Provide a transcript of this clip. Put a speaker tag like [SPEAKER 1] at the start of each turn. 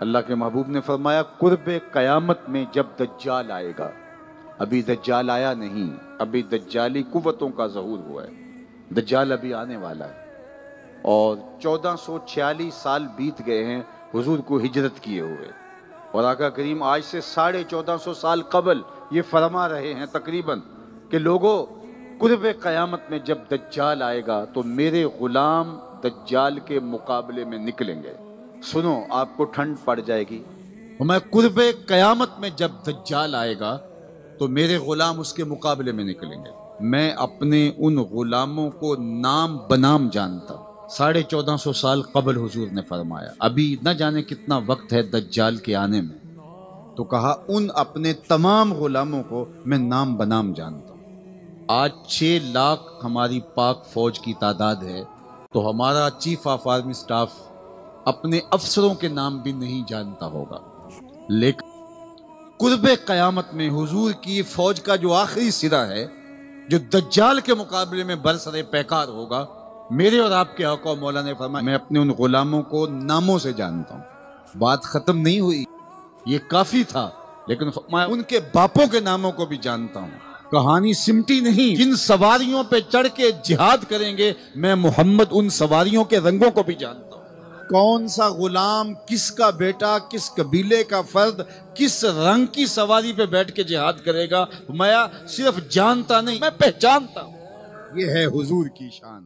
[SPEAKER 1] اللہ کے محبوب نے فرمایا قرب قیامت میں جب دجال آئے گا، ابھی دجال آیا نہیں، ابھی دجالی قوتوں کا ظہور ہوا ہے، دجال ابھی آنے والا ہے، اور 1446 سال بیت گئے ہیں حضور کو ہجرت کیے ہوئے، اور آقا کریم آج سے 1450 سال قبل یہ فرما رہے ہیں تقریباً کہ لوگوں قرب قیامت میں جب دجال آئے گا تو میرے غلام دجال کے مقابلے میں نکلیں گے۔ سنو، آپ کو ٹھنڈ پڑ جائے گی۔ میں قرب قیامت میں جب دجال آئے گا تو میرے غلام اس کے مقابلے میں نکلیں گے۔ میں اپنے ان غلاموں کو نام بنام جانتا ہوں۔ 1450 سال قبل حضور نے فرمایا، ابھی نہ جانے کتنا وقت ہے دجال کے آنے میں، تو کہا ان اپنے تمام غلاموں کو میں نام بنام جانتا ہوں۔ آج 6 لاکھ ہماری پاک فوج کی تعداد ہے، تو ہمارا چیف آف آرمی سٹاف اپنے افسروں کے نام بھی نہیں جانتا ہوگا، لیکن قرب قیامت میں حضور کی فوج کا جو آخری سرا ہے، جو دجال کے مقابلے میں برسر پیکار ہوگا، میرے اور آپ کے آقا مولا نے فرمایا میں اپنے ان غلاموں کو ناموں سے جانتا ہوں۔ بات ختم نہیں ہوئی، یہ کافی تھا، لیکن فرمایا ان کے باپوں کے ناموں کو بھی جانتا ہوں۔ کہانی سمٹی نہیں، جن سواریوں پہ چڑھ کے جہاد کریں گے میں محمد ان سواریوں کے رنگوں کو بھی جانتا ہوں۔ کون سا غلام، کس کا بیٹا، کس قبیلے کا فرد کس رنگ کی سواری پہ بیٹھ کے جہاد کرے گا، میں صرف جانتا نہیں، میں پہچانتا ہوں۔ یہ ہے حضور کی شان۔